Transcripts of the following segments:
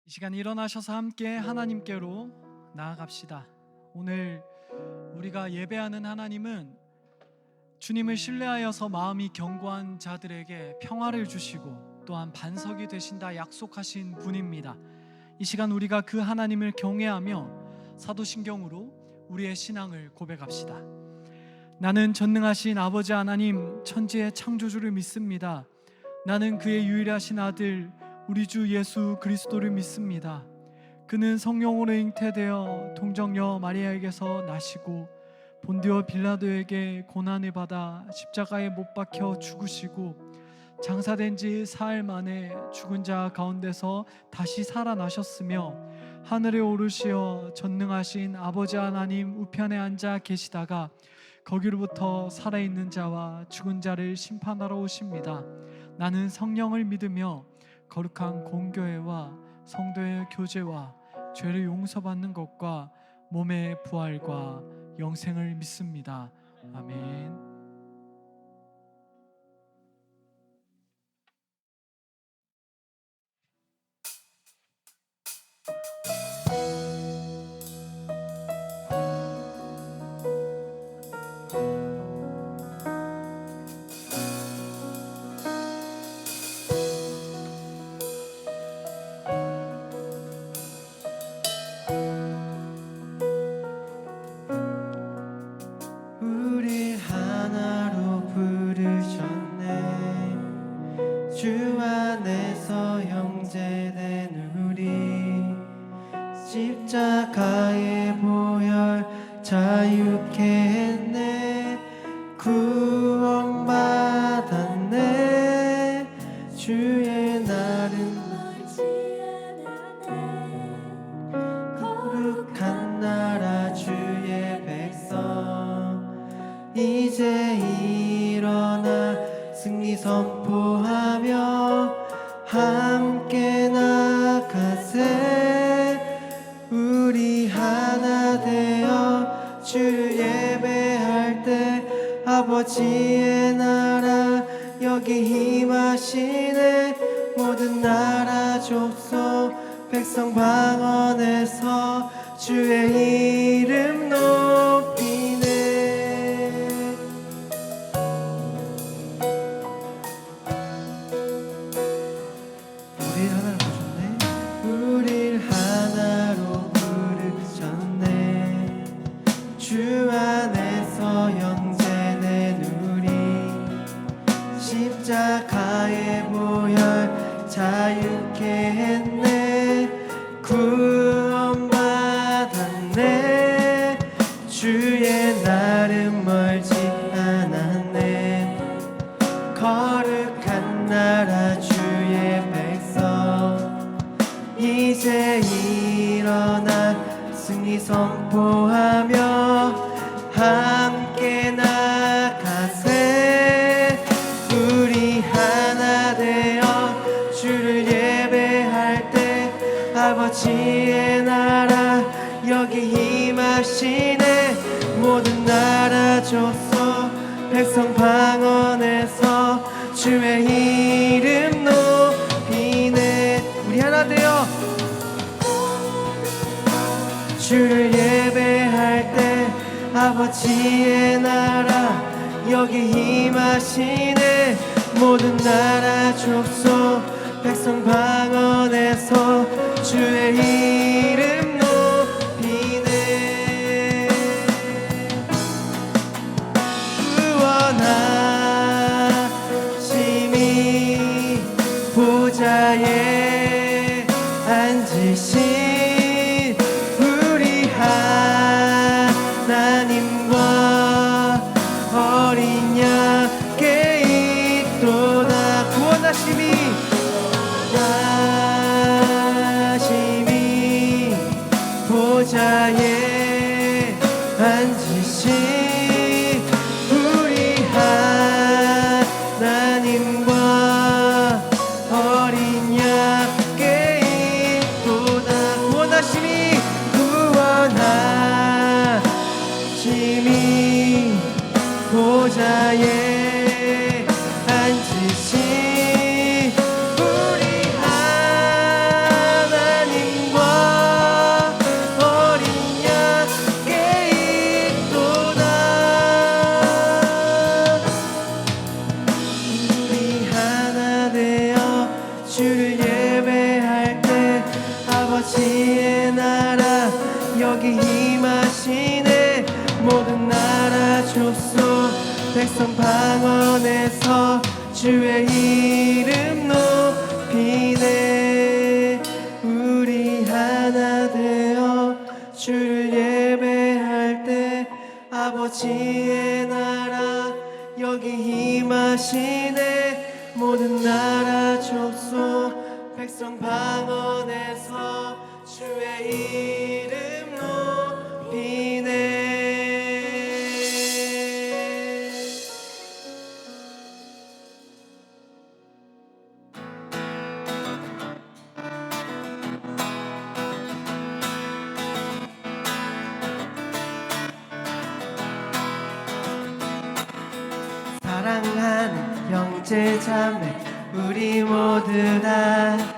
이 시간 일어나셔서 함께 하나님께로 나아갑시다. 오늘 우리가 예배하는 하나님은 주님을 신뢰하여서 마음이 견고한 자들에게 평화를 주시고 또한 반석이 되신다 약속하신 분입니다. 이 시간 우리가 그 하나님을 경외하며 사도신경으로 우리의 신앙을 고백합시다. 나는 전능하신 아버지 하나님 천지의 창조주를 믿습니다. 나는 그의 유일하신 아들 우리 주 예수 그리스도를 믿습니다. 그는 성령으로 잉태되어 동정녀 마리아에게서 나시고 본디오 빌라도에게 고난을 받아 십자가에 못 박혀 죽으시고 장사된 지 사흘 만에 죽은 자 가운데서 다시 살아나셨으며 하늘에 오르시어 전능하신 아버지 하나님 우편에 앉아 계시다가 거기로부터 살아있는 자와 죽은 자를 심판하러 오십니다. 나는 성령을 믿으며 거룩한 공교회와 성도의 교제와 죄를 용서받는 것과 몸의 부활과 영생을 믿습니다. 아멘. 우릴 하나로 부르셨네. 주 안에서 형제된 우리 십자가의 보혈 자유케 했네. 구원받았네. 주의 날은 거룩한 나라 주의 백성 이제 일어나 승리 선포하며 함께 나가세. 우리 하나 되어 주를 예배할 때 아버지의 나라 여기 임하시네. 모든 나라 족속 백성 방언에서 주의 이름 높이네. 우릴 하나로 부르셨네. 우릴 하나로 부르셨네. 주 안에서 형제된 우리 십자가의 보혈 자유케 했네. 구원받았네. 주의 날은 멀지 않았네. 거룩한 나라 주의 백성 이제 일어나 승리 선포하며 함께 나가세. 우리 하나 되어 주를 예배할 때 아버지의 나라 여기 임하시네. 모든 나라 족속 백성 방언에서 주의 이름 높이네. 우리 하나 되어 주를 예배할 때 아버지의 나라 여기 임하시네. 모든 나라 족속 백성 방언에서 주의 이름 높이네. 구원하심이 보좌에 앉으신 우리 하나님과 어린 양께 있도다. 구원하심이 아버지의 나라 여기 임하시네. 모든 나라 족속 백성 방언에서 주의 이름 높이네. 우리 하나 되어 주를 예배할 때 아버지의 나라 여기 임하시네. 모든 나라 족속 백성 방언에서 주의 이름 높이네. 사랑하는 형제 자매 우리 모두 다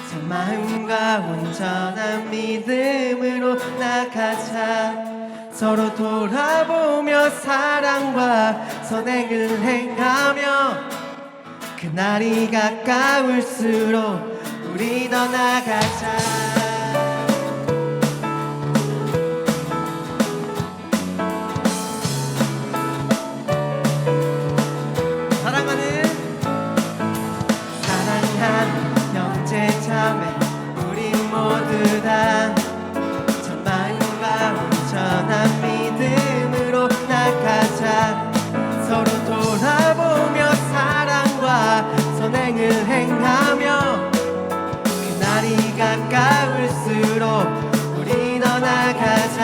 참 마음과 온전한 믿음으로 나가자. 서로 돌아보며 사랑과 선행을 행하며 그날이 가까울수록 우리 더 나가자. 우리 모두 다 참 마음과 온전한 믿음으로 나가자. 서로 돌아보며 사랑과 선행을 행하며 그날이 가까울수록 우리 더 나가자.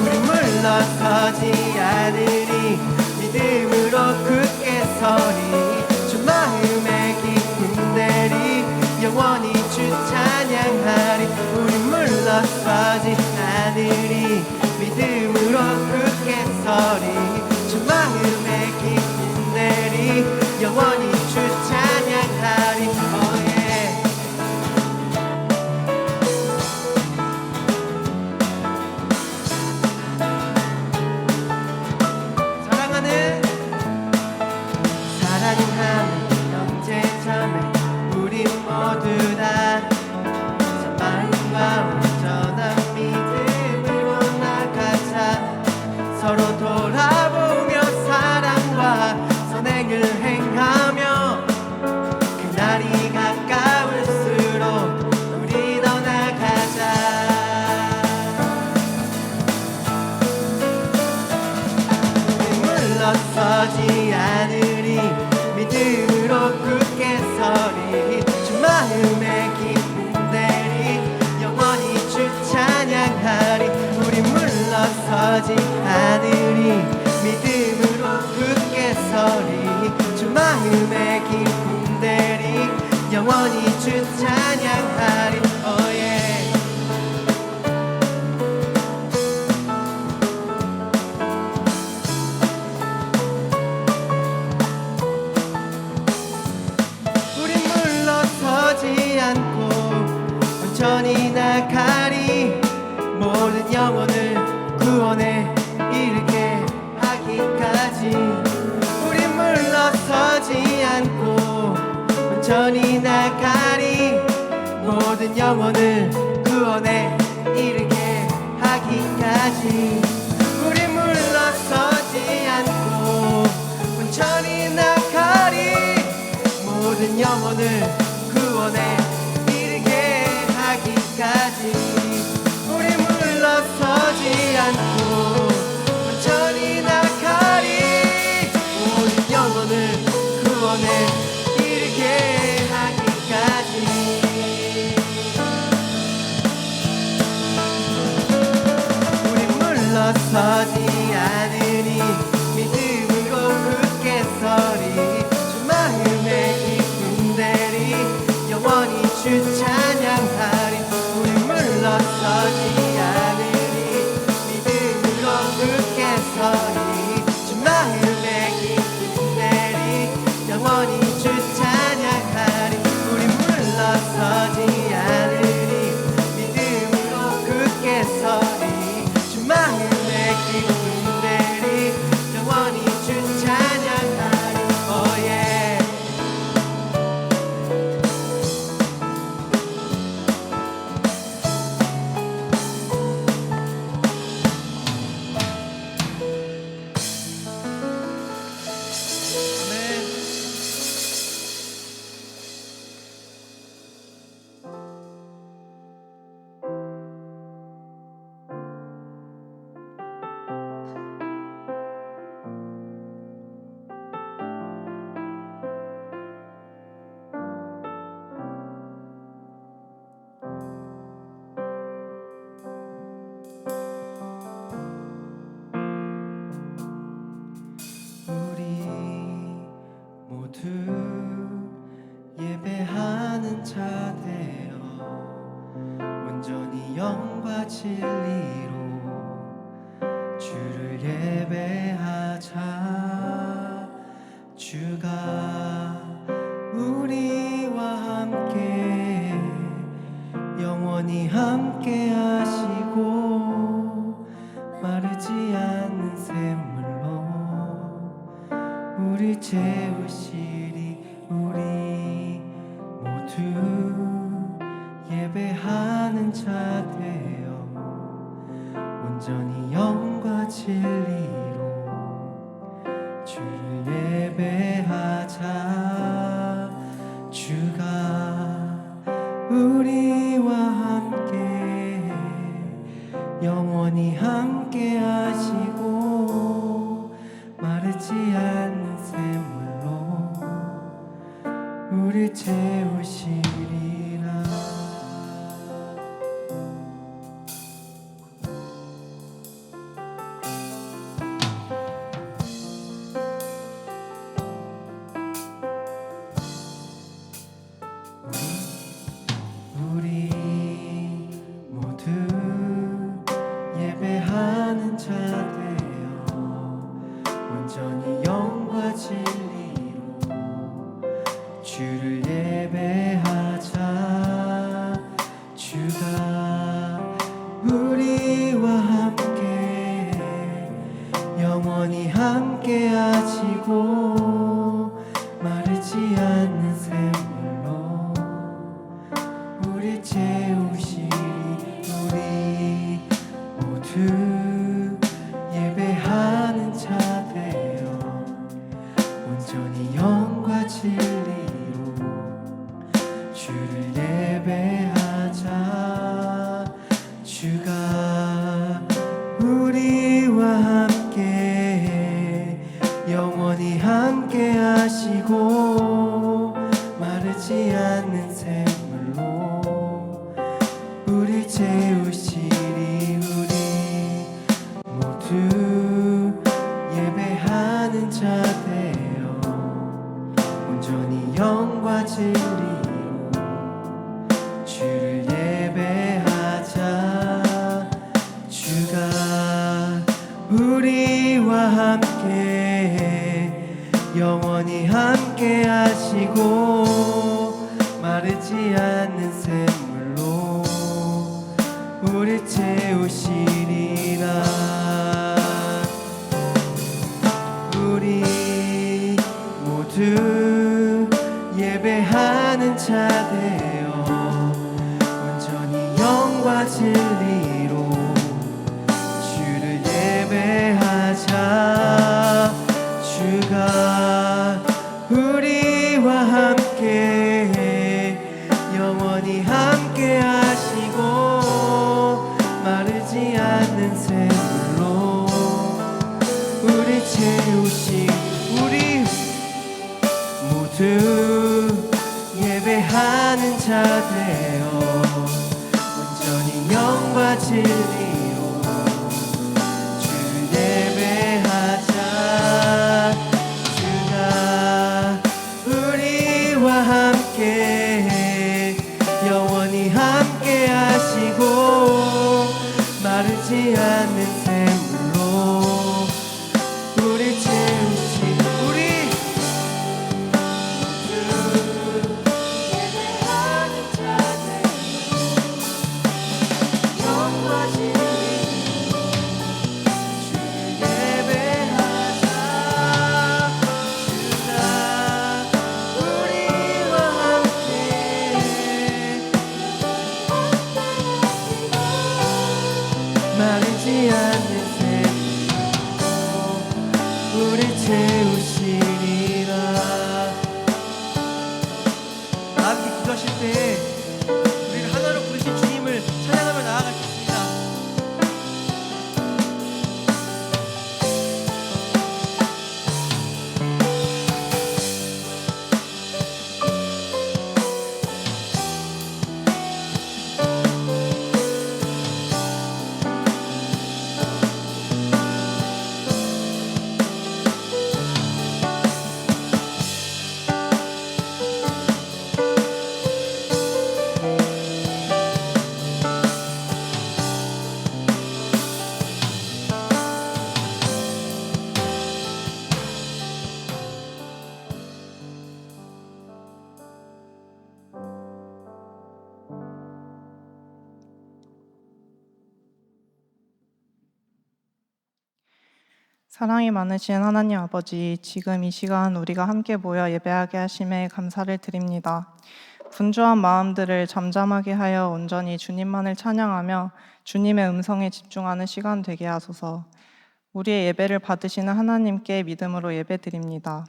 우리 물러서지 않으리 믿음으로 굳게 서리. 주 마음의 기쁨 내리 영원히 주 찬양하리. 우리 물러서지 않으리 믿음으로 굳게 서리. 주 마음의 기쁨 내리 영원히 주 찬양하리. oh yeah. 사랑하는 형제 자매 우리 모두 다 참 마음과 온전한 믿음으로 나가자. 서로 돌아보며 사랑과 선행을 행하며 그날이 가까울수록 우리 더 나가자. 우리 물러서지 않으리 믿음으로 굳게 서리. 주 마음의 기쁨 내리 영원히 주 찬양하리. 우리 물러서지 않으리 믿음으로 굳게 서리. 주 마음의 기쁨 내리 영원히 주 찬양하리. oh yeah. 않고 온전히 나가리. 모든 영혼을 구원에 이르게 하기까지. 우리 물러서지 않고 온전히 나가리. 모든 영혼을 구원에 이르게 하기까지. 우리 물러서지 않고 온전히 나가리. 모든 영혼을 구원에 이르게 하기까지. 우리 물러서지 않고 온전히 나가리. 모든 영혼을 구원에 이르게 하기까지. 우리 물러서지 않으니 믿음으로 굳게 서리. 주 마음의 기쁨 내리 영원히 주 찬양하리. 우리 물러서지 않으리 믿음으로 굳게 서리. 주 마음의 기쁨 내리 영원히 주 예배하는 자 되어 온전히 영과 진리로 주를 예배하자. 주가 우리와 함께 영원히 함께 하시고 마르지 않는 샘물로 우리 채우시리. 우리 모두 예배하는 자 되어 온전히 영과 진리로 주를 예배하자. 주가 우리와 함께 영원히 함께 하시고 마르지 않는 샘물로 우리 채우시리라. 우리 모두 예배하는 자 되어 온전히 영과 진리로 주를 예배하자. 주가 우리와 함께 영원히 함께 하시고 마르지 않는 샘물로 우리 채우시리. 우리 모두 예배하는 자 되어 온전히 영과 진리로 주를 예배하자. 주가 우리와 함께 영원히 함께 하시고 마르지 않는 샘물로 우리 채우시리. 우리 모두 예배하는 자 되어 온전히 영과 진리로 주를 예배하자. 주가 우리와 함께 영원히 함께 하시고 마르지 않는 샘물로 우리 채우시리라. 우리 모두 예배하는 자 되어 온전히 영과 진리로 주를 예배하자. 주가 우리와 함께 영원히 함께 하시고 마르지 않는 샘물로 우리 채우시. 우리 모두 예배하는 자 되어 온전히 영과 진리로 주를 예배하자. 주가 우리와 함께 영원히 함께 하시고 마르지 않는 샘물로 우리 채우시. 우리 예배하는 자 되어 영과 진리 사랑이 많으신 하나님 아버지, 지금 이 시간 우리가 함께 모여 예배하게 하심에 감사를 드립니다. 분주한 마음들을 잠잠하게 하여 온전히 주님만을 찬양하며 주님의 음성에 집중하는 시간 되게 하소서. 우리의 예배를 받으시는 하나님께 믿음으로 예배드립니다.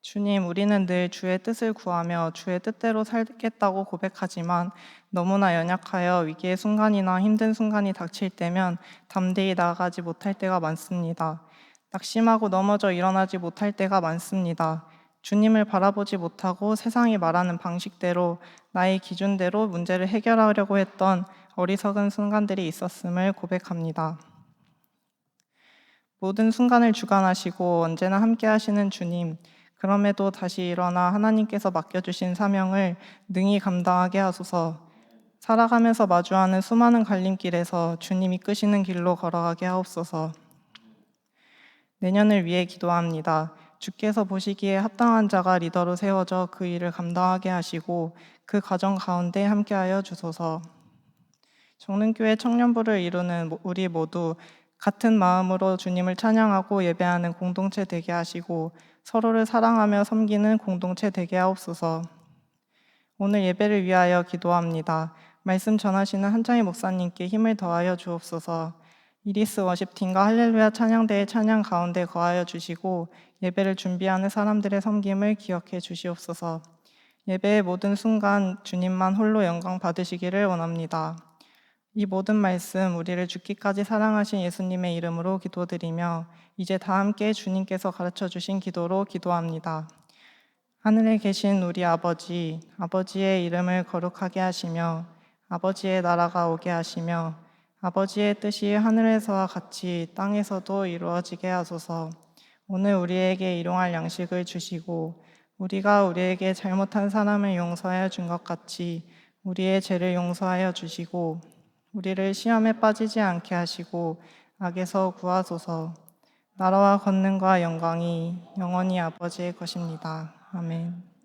주님, 우리는 늘 주의 뜻을 구하며 주의 뜻대로 살겠다고 고백하지만 너무나 연약하여 위기의 순간이나 힘든 순간이 닥칠 때면 담대히 나아가지 못할 때가 많습니다. 낙심하고 넘어져 일어나지 못할 때가 많습니다. 주님을 바라보지 못하고 세상이 말하는 방식대로 나의 기준대로 문제를 해결하려고 했던 어리석은 순간들이 있었음을 고백합니다. 모든 순간을 주관하시고 언제나 함께 하시는 주님, 그럼에도 다시 일어나 하나님께서 맡겨주신 사명을 능히 감당하게 하소서. 살아가면서 마주하는 수많은 갈림길에서 주님 이끄시는 길로 걸어가게 하옵소서. 내년을 위해 기도합니다. 주께서 보시기에 합당한 자가 리더로 세워져 그 일을 감당하게 하시고 그 과정 가운데 함께하여 주소서. 정릉교회 청년부를 이루는 우리 모두 같은 마음으로 주님을 찬양하고 예배하는 공동체 되게 하시고 서로를 사랑하며 섬기는 공동체 되게 하옵소서. 오늘 예배를 위하여 기도합니다. 말씀 전하시는 한창희 목사님께 힘을 더하여 주옵소서. 이리스 워십팀과 할렐루야 찬양대의 찬양 가운데 거하여 주시고 예배를 준비하는 사람들의 섬김을 기억해 주시옵소서. 예배의 모든 순간 주님만 홀로 영광 받으시기를 원합니다. 이 모든 말씀 우리를 죽기까지 사랑하신 예수님의 이름으로 기도드리며 이제 다 함께 주님께서 가르쳐 주신 기도로 기도합니다. 하늘에 계신 우리 아버지, 아버지의 이름을 거룩하게 하시며 아버지의 나라가 오게 하시며 아버지의 뜻이 하늘에서와 같이 땅에서도 이루어지게 하소서. 오늘 우리에게 일용할 양식을 주시고 우리가 우리에게 잘못한 사람을 용서하여 준 것 같이 우리의 죄를 용서하여 주시고 우리를 시험에 빠지지 않게 하시고 악에서 구하소서. 나라와 권능과 영광이 영원히 아버지의 것입니다. 아멘.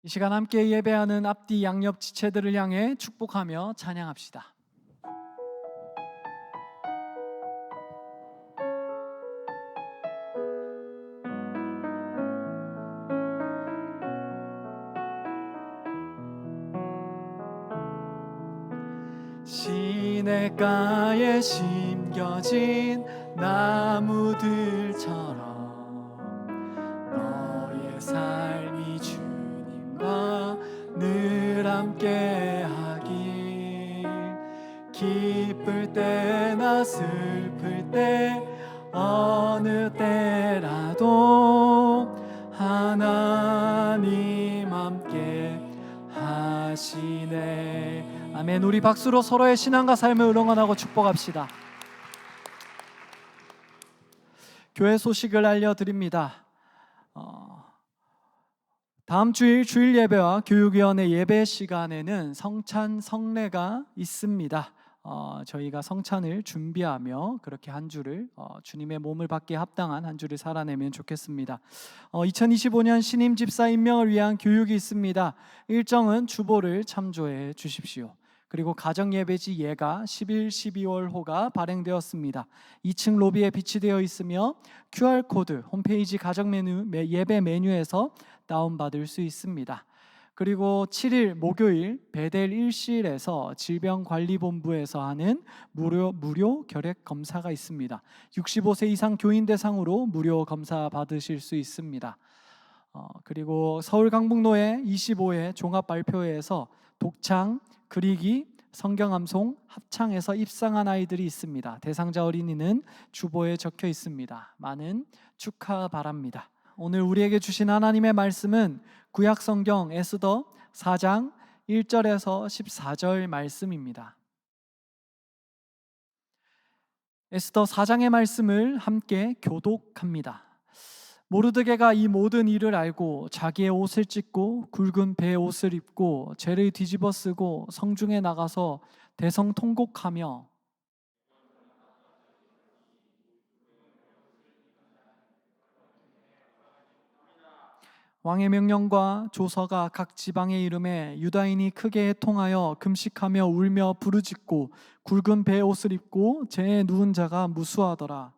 이 시간 함께 예배하는 앞뒤 양옆 지체들을 향해 축복하며 찬양합시다. 시냇가에 심겨진 나무들처럼 너의 삶이 주님과 늘 함께하길 기쁠 때나 슬플 때 어느 때라도 하나님 함께 하시네. 아멘. 우리 박수로 서로의 신앙과 삶을 응원하고 축복합시다. 교회 소식을 알려드립니다. 다음 주일 주일 예배와 교육위원회 예배 시간에는 성찬 성례가 있습니다. 저희가 성찬을 준비하며 그렇게 한 주를 주님의 몸을 받기에 합당한 한 주를 살아내면 좋겠습니다. 2025년 신임 집사 임명을 위한 교육이 있습니다. 일정은 주보를 참조해 주십시오. 그리고 가정예배지 예가 11, 12월호가 발행되었습니다. 2층 로비에 비치되어 있으며 QR코드 홈페이지 가정 메뉴, 예배 메뉴에서 다운받을 수 있습니다. 그리고 7일 목요일 베델 1실에서 질병관리본부에서 하는 무료 결핵 검사가 있습니다. 65세 이상 교인 대상으로 무료 검사 받으실 수 있습니다. 그리고 서울 강북로의 25회 종합발표회에서 독창, 그리기, 성경암송, 합창에서 입상한 아이들이 있습니다. 대상자 어린이는 주보에 적혀 있습니다. 많은 축하 바랍니다. 오늘 우리에게 주신 하나님의 말씀은 구약 성경 에스더 4장 1절에서 14절 말씀입니다. 에스더 4장의 말씀을 함께 교독합니다. 모르드게가 이 모든 일을 알고 자기의 옷을 찢고 굵은 배의 옷을 입고 죄를 뒤집어 쓰고 성중에 나가서 대성통곡하며 왕의 명령과 조서가 각 지방에 이름에 유다인이 크게 해통하여 금식하며 울며 부르짖고 굵은 배의 옷을 입고 재에 누운 자가 무수하더라.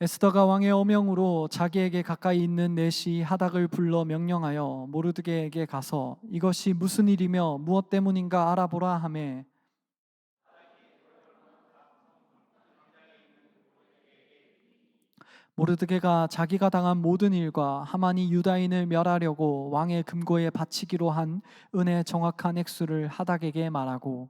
에스더가 왕의 어명으로 자기에게 가까이 있는 내시 하닥을 불러 명령하여 모르드게에게 가서 이것이 무슨 일이며 무엇 때문인가 알아보라 하매 모르드게가 자기가 당한 모든 일과 하만이 유다인을 멸하려고 왕의 금고에 바치기로 한 은의 정확한 액수를 하닥에게 말하고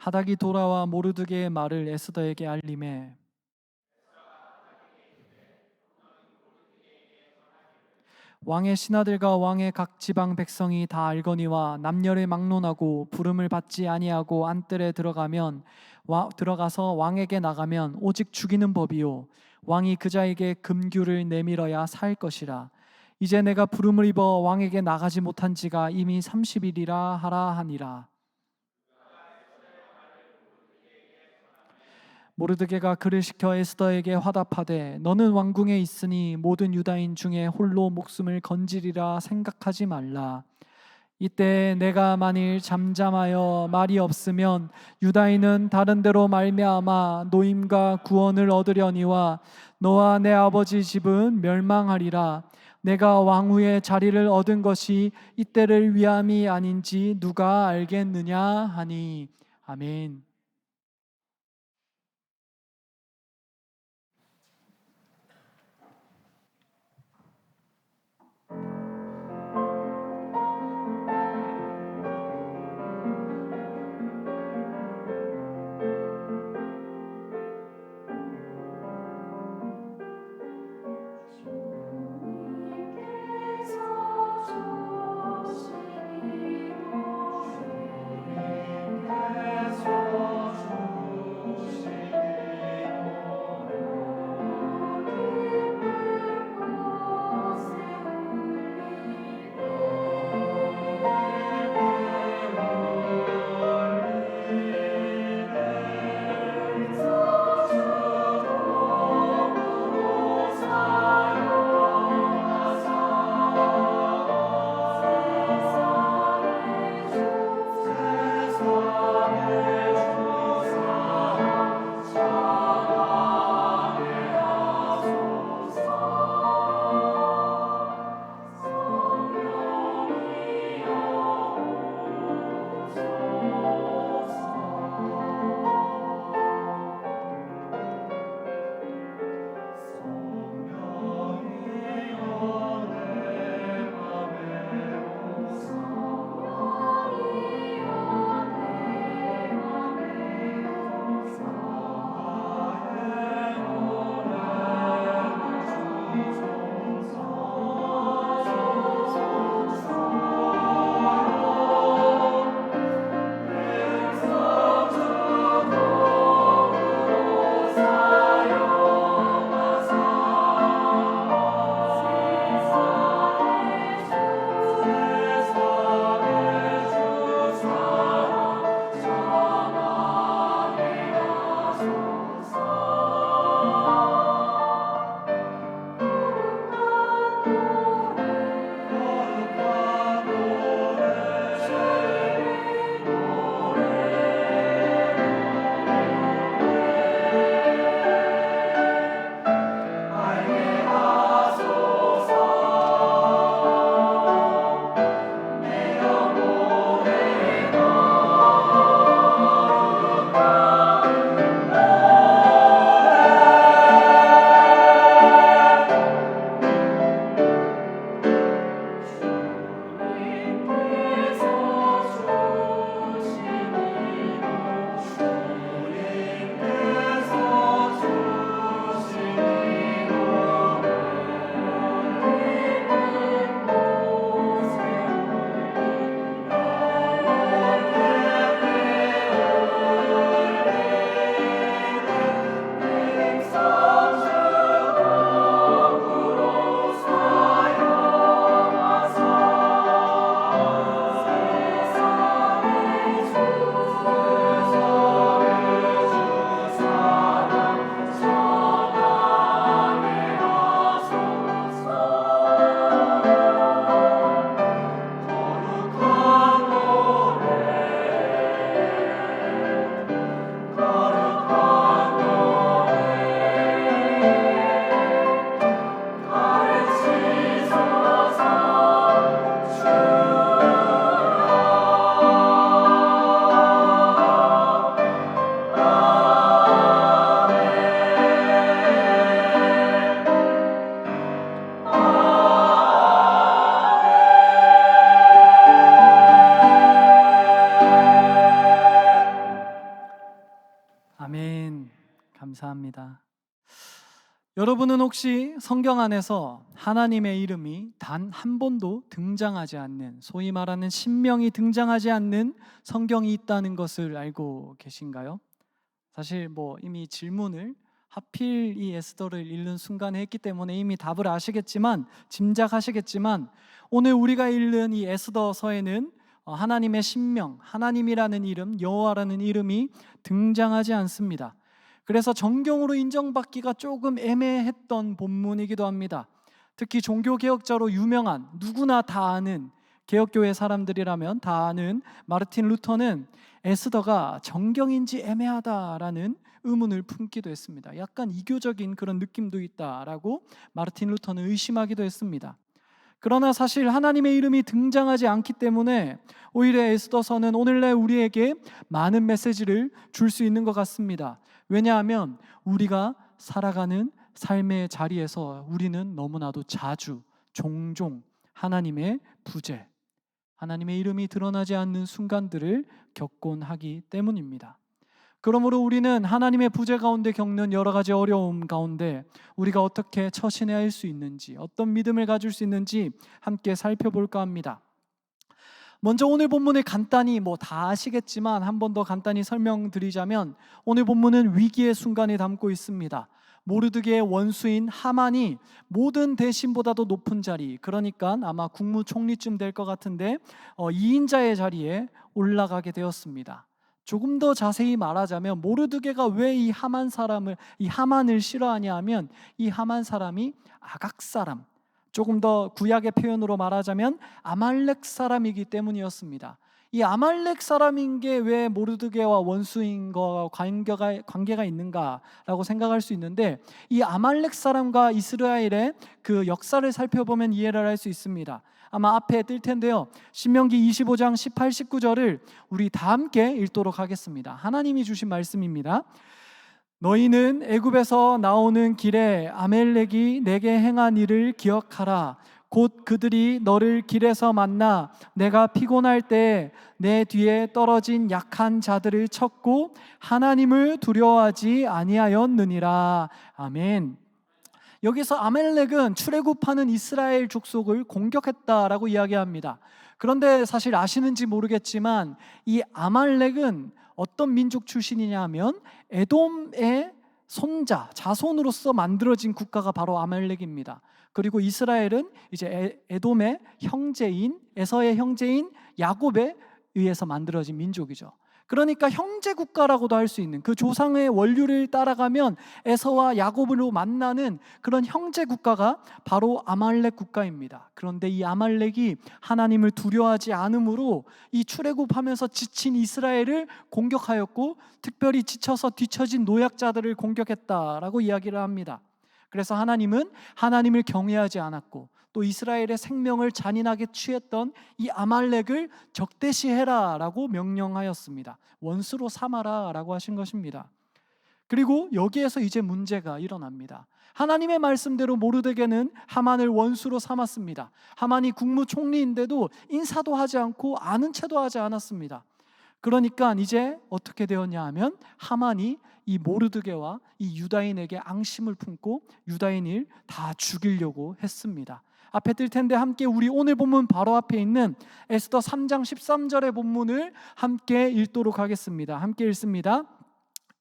하닥이 돌아와 모르드게의 말을 에스더에게 알림해 왕의 신하들과 왕의 각 지방 백성이 다 알거니와 남녀를 막론하고 부름을 받지 아니하고 안뜰에 들어가서 왕에게 나가면 오직 죽이는 법이요 왕이 그자에게 금규를 내밀어야 살 것이라. 이제 내가 부름을 입어 왕에게 나가지 못한 지가 이미 30일이라 하라 하니라. 모르드게가 그를 시켜 에스더에게 화답하되 너는 왕궁에 있으니 모든 유다인 중에 홀로 목숨을 건지리라 생각하지 말라. 이때 내가 만일 잠잠하여 말이 없으면 유다인은 다른 데로 말미암아 노임과 구원을 얻으려니와 너와 내 아버지 집은 멸망하리라. 내가 왕후의 자리를 얻은 것이 이때를 위함이 아닌지 누가 알겠느냐 하니. 아멘. 주님께서 감사합니다. 여러분은 혹시 성경 안에서 하나님의 이름이 단 한 번도 등장하지 않는, 소위 말하는 신명이 등장하지 않는 성경이 있다는 것을 알고 계신가요? 사실 이미 질문을 하필 이 에스더를 읽는 순간에 했기 때문에 이미 답을 아시겠지만, 짐작하시겠지만, 오늘 우리가 읽는 이 에스더서에는 하나님의 신명, 하나님이라는 이름, 여호와라는 이름이 등장하지 않습니다. 그래서 정경으로 인정받기가 조금 애매했던 본문이기도 합니다. 특히 종교개혁자로 유명한, 누구나 다 아는, 개혁교회 사람들이라면 다 아는 마르틴 루터는 에스더가 정경인지 애매하다라는 의문을 품기도 했습니다. 약간 이교적인 그런 느낌도 있다라고 마르틴 루터는 의심하기도 했습니다. 그러나 사실 하나님의 이름이 등장하지 않기 때문에 오히려 에스더서는 오늘날 우리에게 많은 메시지를 줄 수 있는 것 같습니다. 왜냐하면 우리가 살아가는 삶의 자리에서 우리는 너무나도 자주, 종종 하나님의 부재, 하나님의 이름이 드러나지 않는 순간들을 겪곤 하기 때문입니다. 그러므로 우리는 하나님의 부재 가운데 겪는 여러 가지 어려움 가운데 우리가 어떻게 처신해야 할 수 있는지, 어떤 믿음을 가질 수 있는지 함께 살펴볼까 합니다. 먼저 오늘 본문을 간단히 다 아시겠지만 한 번 더 간단히 설명드리자면, 오늘 본문은 위기의 순간을 담고 있습니다. 모르드게의 원수인 하만이 모든 대신보다도 높은 자리, 그러니까 아마 국무총리쯤 될 것 같은데 2인자의 자리에 올라가게 되었습니다. 조금 더 자세히 말하자면 모르드게가 왜 이 하만을 싫어하냐 하면, 이 하만 사람이 아각 사람, 조금 더 구약의 표현으로 말하자면 아말렉 사람이기 때문이었습니다. 이 아말렉 사람인 게 왜 모르드게와 원수인 거와 관계가 있는가라고 생각할 수 있는데, 이 아말렉 사람과 이스라엘의 그 역사를 살펴보면 이해를 할 수 있습니다. 아마 앞에 뜰 텐데요, 신명기 25장 18, 19절을 우리 다 함께 읽도록 하겠습니다. 하나님이 주신 말씀입니다. 너희는 애굽에서 나오는 길에 아멜렉이 내게 행한 일을 기억하라. 곧 그들이 너를 길에서 만나 내가 피곤할 때 내 뒤에 떨어진 약한 자들을 쳤고 하나님을 두려워하지 아니하였느니라. 아멘. 여기서 아멜렉은 출애굽하는 이스라엘 족속을 공격했다라고 이야기합니다. 그런데 사실 아시는지 모르겠지만 이 아말렉은 어떤 민족 출신이냐 하면 에돔의 손자, 자손으로서 만들어진 국가가 바로 아말렉입니다. 그리고 이스라엘은 이제 에돔의 형제인, 에서의 형제인 야곱에 의해서 만들어진 민족이죠. 그러니까 형제 국가라고도 할 수 있는, 그 조상의 원류를 따라가면 에서와 야곱으로 만나는 그런 형제 국가가 바로 아말렉 국가입니다. 그런데 이 아말렉이 하나님을 두려워하지 않으므로 이 출애굽하면서 지친 이스라엘을 공격하였고, 특별히 지쳐서 뒤처진 노약자들을 공격했다라고 이야기를 합니다. 그래서 하나님은 하나님을 경외하지 않았고, 또 이스라엘의 생명을 잔인하게 취했던 이 아말렉을 적대시해라라고 명령하였습니다. 원수로 삼아라라고 하신 것입니다. 그리고 여기에서 이제 문제가 일어납니다. 하나님의 말씀대로 모르드게는 하만을 원수로 삼았습니다. 하만이 국무총리인데도 인사도 하지 않고 아는 체도 하지 않았습니다. 그러니까 이제 어떻게 되었냐 하면, 하만이 이 모르드게와 이 유다인에게 앙심을 품고 유다인을 다 죽이려고 했습니다. 앞에 뜰 텐데 함께 우리 오늘 본문 바로 앞에 있는 에스더 3장 13절의 본문을 함께 읽도록 하겠습니다. 함께 읽습니다.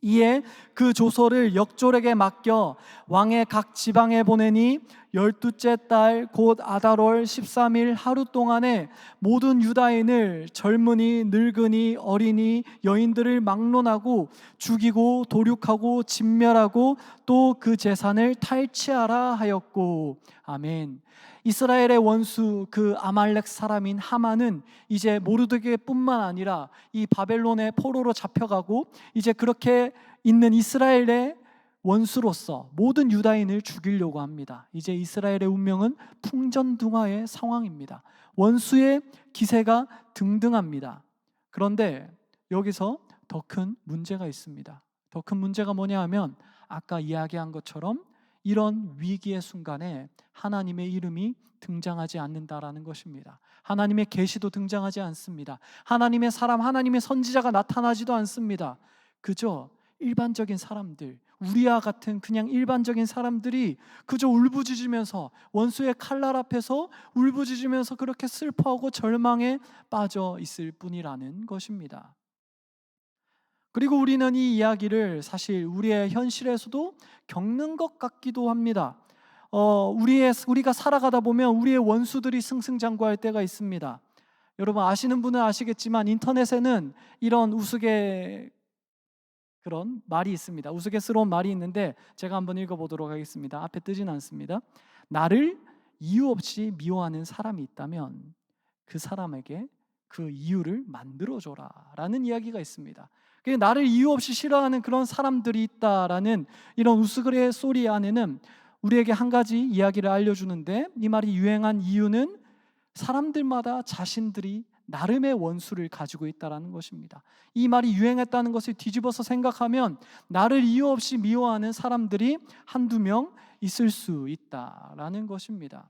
이에 그 조서를 역졸에게 맡겨 왕의 각 지방에 보내니 12째 달 곧 아달월 13일 하루 동안에 모든 유다인을, 젊은이, 늙은이, 어린이, 여인들을 막론하고 죽이고 도륙하고 진멸하고 또 그 재산을 탈취하라 하였고. 아멘. 이스라엘의 원수 그 아말렉 사람인 하만은 이제 모르드게뿐만 아니라 이 바벨론의 포로로 잡혀가고 이제 그렇게 있는 이스라엘의 원수로서 모든 유다인을 죽이려고 합니다. 이제 이스라엘의 운명은 풍전등화의 상황입니다. 원수의 기세가 등등합니다. 그런데 여기서 더 큰 문제가 있습니다. 더 큰 문제가 뭐냐 하면, 아까 이야기한 것처럼 이런 위기의 순간에 하나님의 이름이 등장하지 않는다라는 것입니다. 하나님의 계시도 등장하지 않습니다. 하나님의 사람, 하나님의 선지자가 나타나지도 않습니다. 그저 일반적인 사람들, 우리와 같은 그냥 일반적인 사람들이 그저 울부짖으면서 원수의 칼날 앞에서 울부짖으면서 그렇게 슬퍼하고 절망에 빠져 있을 뿐이라는 것입니다. 그리고 우리는 이 이야기를 사실 우리의 현실에서도 겪는 것 같기도 합니다. 우리가 살아가다 보면 우리의 원수들이 승승장구할 때가 있습니다. 여러분 아시는 분은 아시겠지만 인터넷에는 이런 그런 말이 있습니다. 우스갯스러운 말이 있는데 제가 한번 읽어보도록 하겠습니다. 앞에 뜨진 않습니다. 나를 이유 없이 미워하는 사람이 있다면 그 사람에게 그 이유를 만들어줘라 라는 이야기가 있습니다. 나를 이유 없이 싫어하는 그런 사람들이 있다라는 이런 우스갯소리 안에는 우리에게 한 가지 이야기를 알려주는데, 이 말이 유행한 이유는 사람들마다 자신들이 나름의 원수를 가지고 있다는 것입니다. 이 말이 유행했다는 것을 뒤집어서 생각하면 나를 이유 없이 미워하는 사람들이 한두 명 있을 수 있다라는 것입니다.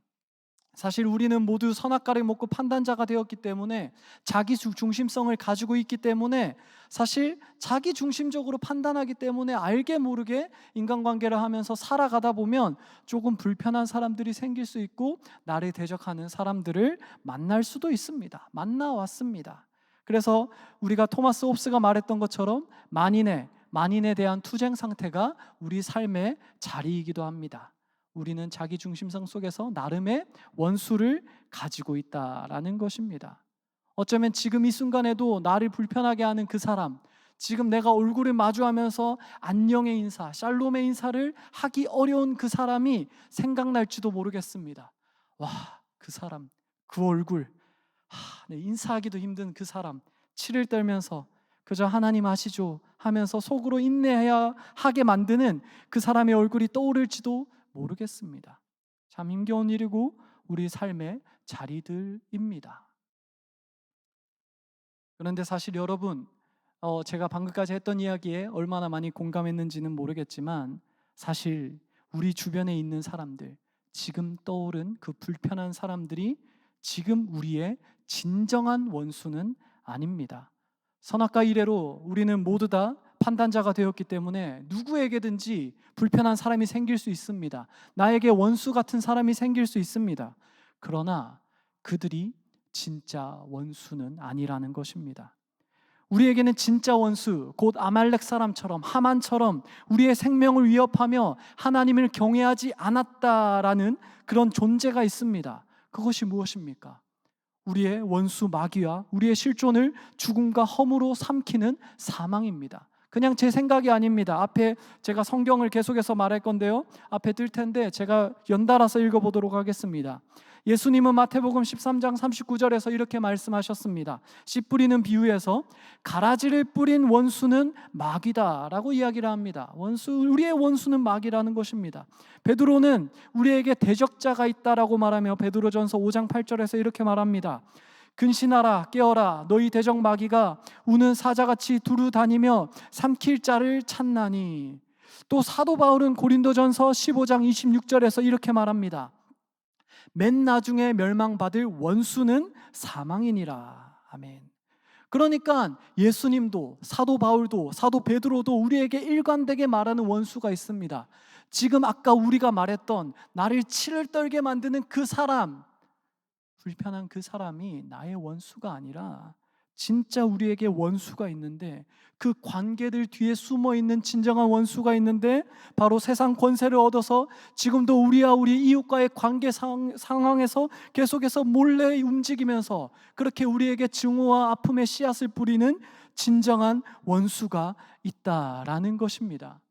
사실 우리는 모두 선악과를 먹고 판단자가 되었기 때문에 자기 중심성을 가지고 있기 때문에 사실 자기 중심적으로 판단하기 때문에 알게 모르게 인간관계를 하면서 살아가다 보면 조금 불편한 사람들이 생길 수 있고 나를 대적하는 사람들을 만날 수도 있습니다. 만나왔습니다. 그래서 우리가 토마스 홉스가 말했던 것처럼 만인에 대한 투쟁 상태가 우리 삶의 자리이기도 합니다. 우리는 자기 중심성 속에서 나름의 원수를 가지고 있다라는 것입니다. 어쩌면 지금 이 순간에도 나를 불편하게 하는 그 사람, 지금 내가 얼굴을 마주하면서 안녕의 인사, 샬롬의 인사를 하기 어려운 그 사람이 생각날지도 모르겠습니다. 와, 그 사람, 그 얼굴, 인사하기도 힘든 그 사람, 치를 떨면서 그저 하나님 아시죠 하면서 속으로 인내해야 하게 만드는 그 사람의 얼굴이 떠오를지도 모르겠습니다. 참 힘겨운 일이고 우리 삶의 자리들입니다. 그런데 사실 여러분, 제가 방금까지 했던 이야기에 얼마나 많이 공감했는지는 모르겠지만 사실 우리 주변에 있는 사람들, 지금 떠오른 그 불편한 사람들이 지금 우리의 진정한 원수는 아닙니다. 선악과 이래로 우리는 모두 다 판단자가 되었기 때문에 누구에게든지 불편한 사람이 생길 수 있습니다. 나에게 원수 같은 사람이 생길 수 있습니다. 그러나 그들이 진짜 원수는 아니라는 것입니다. 우리에게는 진짜 원수, 곧 아말렉 사람처럼 하만처럼 우리의 생명을 위협하며 하나님을 경외하지 않았다라는 그런 존재가 있습니다. 그것이 무엇입니까? 우리의 원수 마귀와 우리의 실존을 죽음과 허무로 삼키는 사망입니다. 그냥 제 생각이 아닙니다. 앞에 제가 성경을 계속해서 말할 건데요, 앞에 뜰 텐데 제가 연달아서 읽어보도록 하겠습니다. 예수님은 마태복음 13장 39절에서 이렇게 말씀하셨습니다. 씨 뿌리는 비유에서 가라지를 뿌린 원수는 마귀다라고 이야기를 합니다. 우리의 원수는 마귀라는 것입니다. 베드로는 우리에게 대적자가 있다라고 말하며 베드로전서 5장 8절에서 이렇게 말합니다. 근신하라, 깨어라, 너희 대적 마귀가 우는 사자같이 두루 다니며 삼킬 자를 찾나니. 또 사도 바울은 고린도전서 15장 26절에서 이렇게 말합니다. 맨 나중에 멸망받을 원수는 사망이니라. 아멘. 그러니까 예수님도 사도 바울도 사도 베드로도 우리에게 일관되게 말하는 원수가 있습니다. 지금 아까 우리가 말했던 나를 치를 떨게 만드는 그 사람, 불편한 그 사람이 나의 원수가 아니라 진짜 우리에게 원수가 있는데, 그 관계들 뒤에 숨어있는 진정한 원수가 있는데 바로 세상 권세를 얻어서 지금도 우리와 우리 이웃과의 관계 상황에서 계속해서 몰래 움직이면서 그렇게 우리에게 증오와 아픔의 씨앗을 뿌리는 진정한 원수가 있다라는 것입니다.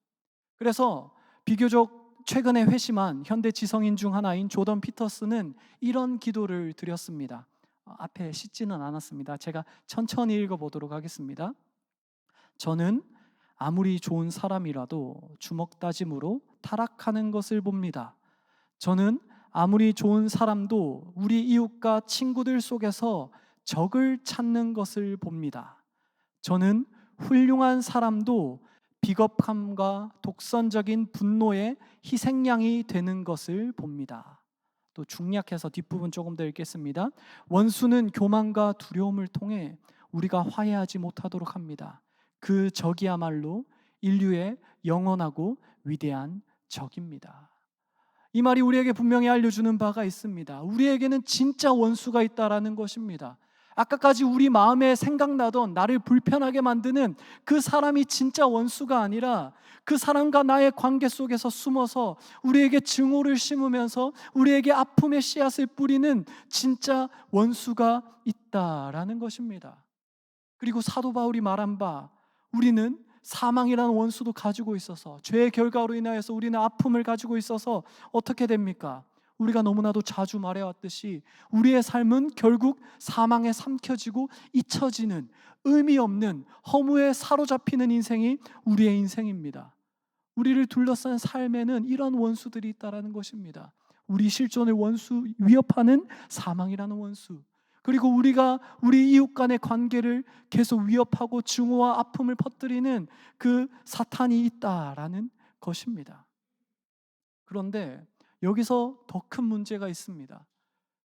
그래서 비교적 최근에 회심한 현대 지성인 중 하나인 조던 피터스는 이런 기도를 드렸습니다. 앞에 씻지는 않았습니다. 제가 천천히 읽어보도록 하겠습니다. 저는 아무리 좋은 사람이라도 주먹 다짐으로 타락하는 것을 봅니다. 저는 아무리 좋은 사람도 우리 이웃과 친구들 속에서 적을 찾는 것을 봅니다. 저는 훌륭한 사람도 비겁함과 독선적인 분노의 희생양이 되는 것을 봅니다. 또 중약해서 뒷부분 조금 더 읽겠습니다. 원수는 교만과 두려움을 통해 우리가 화해하지 못하도록 합니다. 그 적이야말로 인류의 영원하고 위대한 적입니다. 이 말이 우리에게 분명히 알려주는 바가 있습니다. 우리에게는 진짜 원수가 있다라는 것입니다. 아까까지 우리 마음에 생각나던 나를 불편하게 만드는 그 사람이 진짜 원수가 아니라 그 사람과 나의 관계 속에서 숨어서 우리에게 증오를 심으면서 우리에게 아픔의 씨앗을 뿌리는 진짜 원수가 있다라는 것입니다. 그리고 사도 바울이 말한 바, 우리는 사망이라는 원수도 가지고 있어서, 죄의 결과로 인하여서 우리는 아픔을 가지고 있어서 어떻게 됩니까? 우리가 너무나도 자주 말해왔듯이 우리의 삶은 결국 사망에 삼켜지고 잊혀지는, 의미 없는 허무에 사로잡히는 인생이 우리의 인생입니다. 우리를 둘러싼 삶에는 이런 원수들이 있다는 것입니다. 우리 실존을 위협하는 사망이라는 원수, 그리고 우리가 우리 이웃 간의 관계를 계속 위협하고 증오와 아픔을 퍼뜨리는 그 사탄이 있다라는 것입니다. 그런데 여기서 더 큰 문제가 있습니다.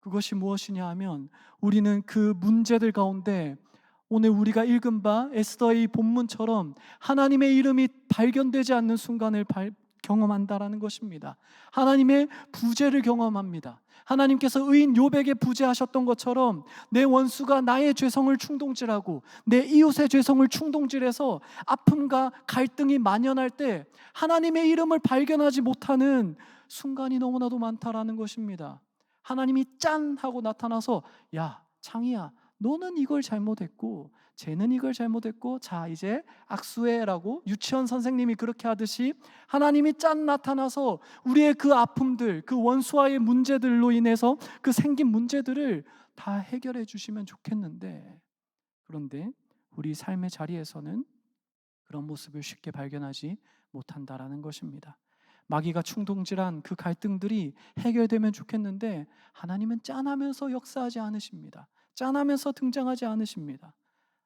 그것이 무엇이냐 하면, 우리는 그 문제들 가운데 오늘 우리가 읽은 바 에스더의 본문처럼 하나님의 이름이 발견되지 않는 순간을 경험한다라는 것입니다. 하나님의 부재를 경험합니다. 하나님께서 의인 욥에게 부재하셨던 것처럼 내 원수가 나의 죄성을 충동질하고 내 이웃의 죄성을 충동질해서 아픔과 갈등이 만연할 때 하나님의 이름을 발견하지 못하는 순간이 너무나도 많다라는 것입니다. 하나님이 짠 하고 나타나서, 야 창희야, 너는 이걸 잘못했고 쟤는 이걸 잘못했고 자 이제 악수해라고, 유치원 선생님이 그렇게 하듯이 하나님이 짠 나타나서 우리의 그 아픔들, 그 원수와의 문제들로 인해서 그 생긴 문제들을 다 해결해 주시면 좋겠는데, 그런데 우리 삶의 자리에서는 그런 모습을 쉽게 발견하지 못한다라는 것입니다. 마귀가 충동질한 그 갈등들이 해결되면 좋겠는데 하나님은 짠하면서 역사하지 않으십니다. 짠하면서 등장하지 않으십니다.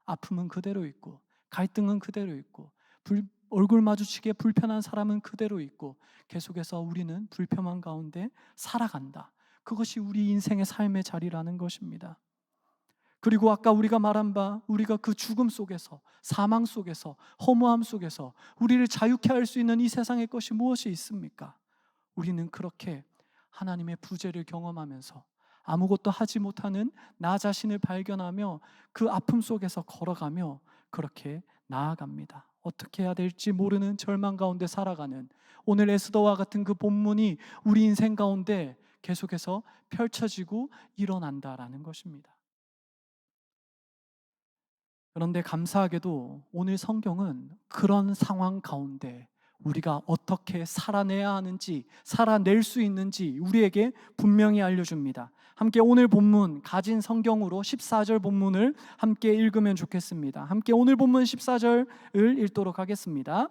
아픔은 그대로 있고 갈등은 그대로 있고 얼굴 마주치기에 불편한 사람은 그대로 있고 계속해서 우리는 불평한 가운데 살아간다. 그것이 우리 인생의 삶의 자리라는 것입니다. 그리고 아까 우리가 말한 바, 우리가 그 죽음 속에서, 사망 속에서, 허무함 속에서 우리를 자유케 할 수 있는 이 세상의 것이 무엇이 있습니까? 우리는 그렇게 하나님의 부재를 경험하면서 아무것도 하지 못하는 나 자신을 발견하며 그 아픔 속에서 걸어가며 그렇게 나아갑니다. 어떻게 해야 될지 모르는 절망 가운데 살아가는, 오늘 에스더와 같은 그 본문이 우리 인생 가운데 계속해서 펼쳐지고 일어난다라는 것입니다. 그런데 감사하게도 오늘 성경은 그런 상황 가운데 우리가 어떻게 살아내야 하는지, 살아낼 수 있는지 우리에게 분명히 알려줍니다. 함께 오늘 본문 가진 성경으로 14절 본문을 함께 읽으면 좋겠습니다. 함께 오늘 본문 14절을 읽도록 하겠습니다.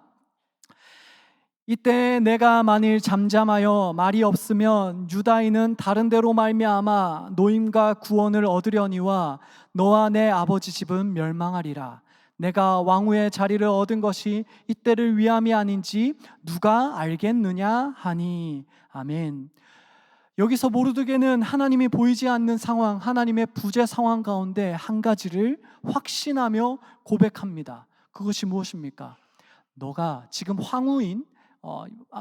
이때 내가 만일 잠잠하여 말이 없으면 유다인은 다른 데로 말미암아 노임과 구원을 얻으려니와 너와 내 아버지 집은 멸망하리라. 내가 왕후의 자리를 얻은 것이 이때를 위함이 아닌지 누가 알겠느냐 하니. 아멘. 여기서 모르드게는 하나님이 보이지 않는 상황, 하나님의 부재 상황 가운데 한 가지를 확신하며 고백합니다. 그것이 무엇입니까? 너가 지금 황후인,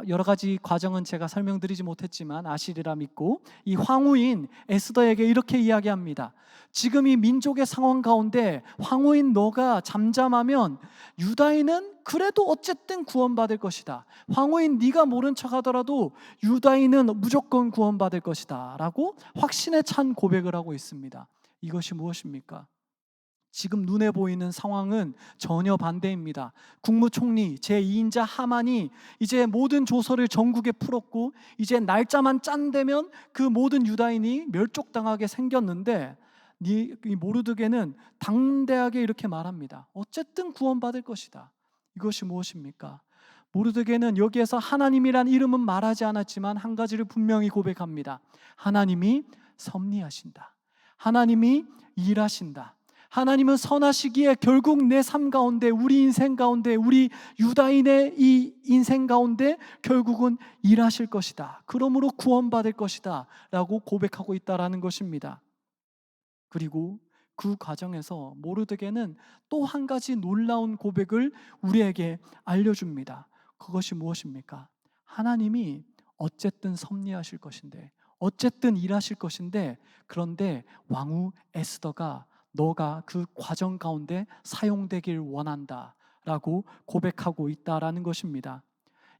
여러 가지 과정은 제가 설명드리지 못했지만 아시리라 믿고, 이 황후인 에스더에게 이렇게 이야기합니다. 지금 이 민족의 상황 가운데 황후인 너가 잠잠하면 유다인은 그래도 어쨌든 구원받을 것이다. 황후인 네가 모른 척 하더라도 유다인은 무조건 구원받을 것이다 라고 확신에 찬 고백을 하고 있습니다. 이것이 무엇입니까? 지금 눈에 보이는 상황은 전혀 반대입니다. 국무총리 제2인자 하만이 이제 모든 조서를 전국에 풀었고 이제 날짜만 짠되면 그 모든 유다인이 멸족당하게 생겼는데, 이 모르드게는 당대하게 이렇게 말합니다. 어쨌든 구원받을 것이다. 이것이 무엇입니까? 모르드게는 여기에서 하나님이란 이름은 말하지 않았지만 한 가지를 분명히 고백합니다. 하나님이 섭리하신다. 하나님이 일하신다. 하나님은 선하시기에 결국 내 삶 가운데, 우리 인생 가운데, 우리 유다인의 이 인생 가운데 결국은 일하실 것이다. 그러므로 구원받을 것이다 라고 고백하고 있다는 것입니다. 그리고 그 과정에서 모르드게는 또 한 가지 놀라운 고백을 우리에게 알려줍니다. 그것이 무엇입니까? 하나님이 어쨌든 섭리하실 것인데, 어쨌든 일하실 것인데, 그런데 왕후 에스더가 너가 그 과정 가운데 사용되길 원한다 라고 고백하고 있다라는 것입니다.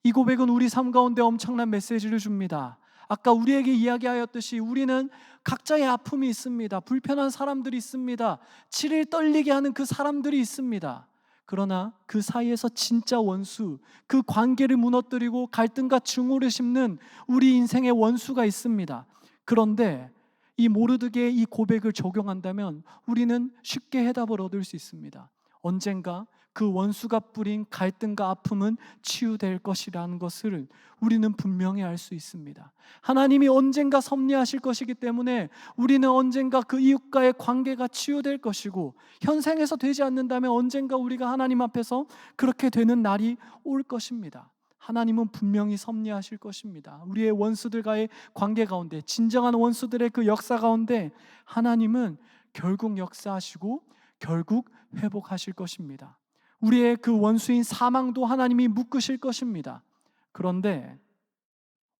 이 고백은 우리 삶 가운데 엄청난 메시지를 줍니다. 아까 우리에게 이야기하였듯이 우리는 각자의 아픔이 있습니다. 불편한 사람들이 있습니다. 치를 떨리게 하는 그 사람들이 있습니다. 그러나 그 사이에서 진짜 원수, 그 관계를 무너뜨리고 갈등과 증오를 심는 우리 인생의 원수가 있습니다. 그런데 이 모르드게의 이 고백을 적용한다면 우리는 쉽게 해답을 얻을 수 있습니다. 언젠가 그 원수가 뿌린 갈등과 아픔은 치유될 것이라는 것을 우리는 분명히 알 수 있습니다. 하나님이 언젠가 섭리하실 것이기 때문에 우리는 언젠가 그 이웃과의 관계가 치유될 것이고, 현생에서 되지 않는다면 언젠가 우리가 하나님 앞에서 그렇게 되는 날이 올 것입니다. 하나님은 분명히 섭리하실 것입니다. 우리의 원수들과의 관계 가운데, 진정한 원수들의 그 역사 가운데 하나님은 결국 역사하시고 결국 회복하실 것입니다. 우리의 그 원수인 사망도 하나님이 묶으실 것입니다. 그런데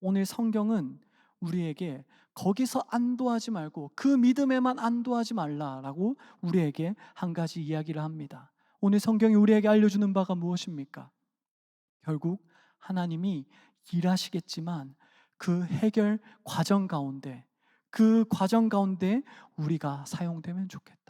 오늘 성경은 우리에게 거기서 안도하지 말고 그 믿음에만 안도하지 말라라고 우리에게 한 가지 이야기를 합니다. 오늘 성경이 우리에게 알려주는 바가 무엇입니까? 결국 하나님이 일하시겠지만 그 해결 과정 가운데, 그 과정 가운데 우리가 사용되면 좋겠다.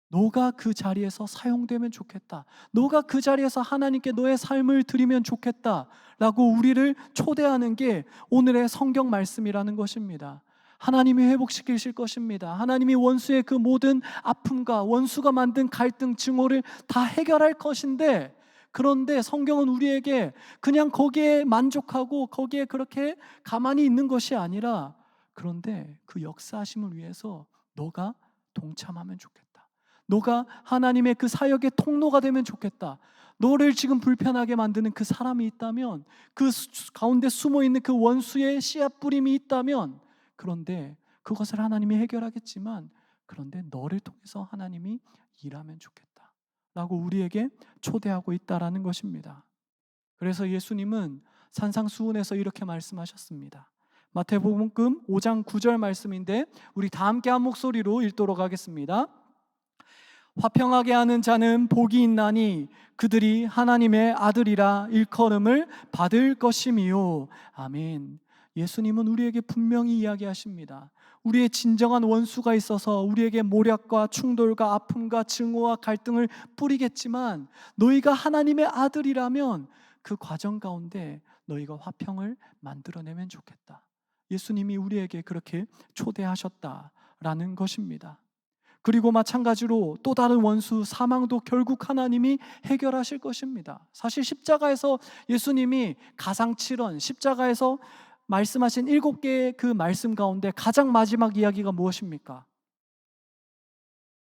너가 그 자리에서 사용되면 좋겠다. 너가 그 자리에서 하나님께 너의 삶을 드리면 좋겠다 라고 우리를 초대하는 게 오늘의 성경 말씀이라는 것입니다. 하나님이 회복시키실 것입니다. 하나님이 원수의 그 모든 아픔과 원수가 만든 갈등, 증오를 다 해결할 것인데, 그런데 성경은 우리에게 그냥 거기에 만족하고 거기에 그렇게 가만히 있는 것이 아니라, 그런데 그 역사하심을 위해서 너가 동참하면 좋겠다. 너가 하나님의 그 사역의 통로가 되면 좋겠다. 너를 지금 불편하게 만드는 그 사람이 있다면, 그 가운데 숨어있는 그 원수의 씨앗 뿌림이 있다면, 그런데 그것을 하나님이 해결하겠지만, 그런데 너를 통해서 하나님이 일하면 좋겠다 라고 우리에게 초대하고 있다라는 것입니다. 그래서 예수님은 산상수훈에서 이렇게 말씀하셨습니다. 마태복음 5장 9절 말씀인데 우리 다 함께 한 목소리로 읽도록 하겠습니다. 화평하게 하는 자는 복이 있나니 그들이 하나님의 아들이라 일컬음을 받을 것이미요. 아멘. 예수님은 우리에게 분명히 이야기하십니다. 우리의 진정한 원수가 있어서 우리에게 모략과 충돌과 아픔과 증오와 갈등을 뿌리겠지만, 너희가 하나님의 아들이라면 그 과정 가운데 너희가 화평을 만들어내면 좋겠다. 예수님이 우리에게 그렇게 초대하셨다라는 것입니다. 그리고 마찬가지로 또 다른 원수 사망도 결국 하나님이 해결하실 것입니다. 사실 십자가에서 예수님이 가상칠언, 십자가에서 말씀하신 7개의 그 말씀 가운데 가장 마지막 이야기가 무엇입니까?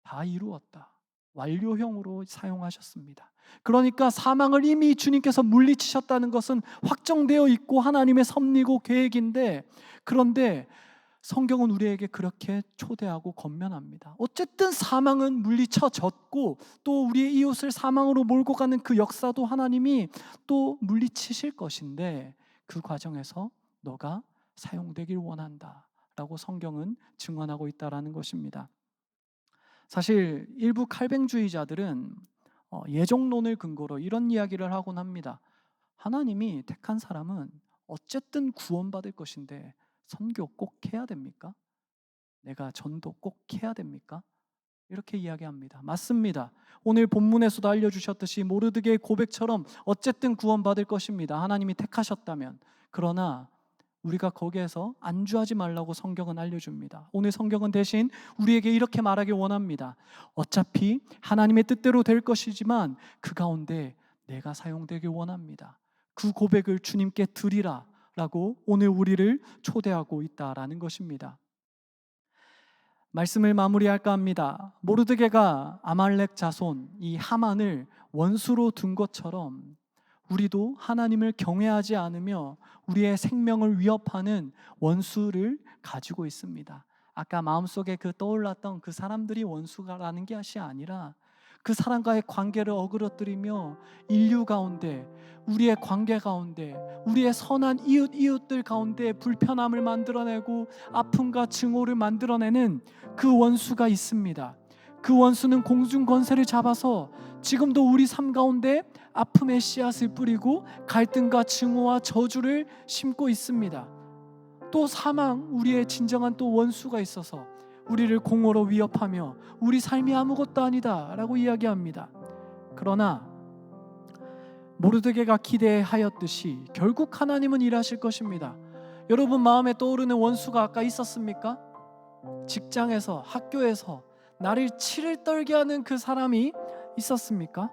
다 이루었다, 완료형으로 사용하셨습니다. 그러니까 사망을 이미 주님께서 물리치셨다는 것은 확정되어 있고 하나님의 섭리고 계획인데, 그런데 성경은 우리에게 그렇게 초대하고 권면합니다. 어쨌든 사망은 물리쳐졌고, 또 우리의 이웃을 사망으로 몰고 가는 그 역사도 하나님이 또 물리치실 것인데, 그 과정에서 너가 사용되길 원한다 라고 성경은 증언하고 있다는 것입니다. 사실 일부 칼뱅주의자들은 예정론을 근거로 이런 이야기를 하곤 합니다. 하나님이 택한 사람은 어쨌든 구원받을 것인데 선교 꼭 해야 됩니까? 내가 전도 꼭 해야 됩니까? 이렇게 이야기합니다. 맞습니다. 오늘 본문에서도 알려주셨듯이 모르드게의 고백처럼 어쨌든 구원받을 것입니다. 하나님이 택하셨다면. 그러나 우리가 거기에서 안주하지 말라고 성경은 알려줍니다. 오늘 성경은 대신 우리에게 이렇게 말하기 원합니다. 어차피 하나님의 뜻대로 될 것이지만 그 가운데 내가 사용되길 원합니다. 그 고백을 주님께 드리라 라고 오늘 우리를 초대하고 있다라는 것입니다. 말씀을 마무리할까 합니다. 모르드게가 아말렉 자손 이 하만을 원수로 둔 것처럼 우리도 하나님을 경외하지 않으며 우리의 생명을 위협하는 원수를 가지고 있습니다. 아까 마음속에 그 떠올랐던 그 사람들이 원수라는 것이 아니라 그 사람과의 관계를 어그러뜨리며 인류 가운데, 우리의 관계 가운데, 우리의 선한 이웃들 가운데 불편함을 만들어내고 아픔과 증오를 만들어내는 그 원수가 있습니다. 그 원수는 공중 권세를 잡아서 지금도 우리 삶 가운데 아픔의 씨앗을 뿌리고 갈등과 증오와 저주를 심고 있습니다. 또 사망, 우리의 진정한 또 원수가 있어서 우리를 공허로 위협하며 우리 삶이 아무것도 아니다 라고 이야기합니다. 그러나 모르드게가 기대하였듯이 결국 하나님은 일하실 것입니다. 여러분 마음에 떠오르는 원수가 아까 있었습니까? 직장에서, 학교에서 나를 치를 떨게 하는 그 사람이 있었습니까?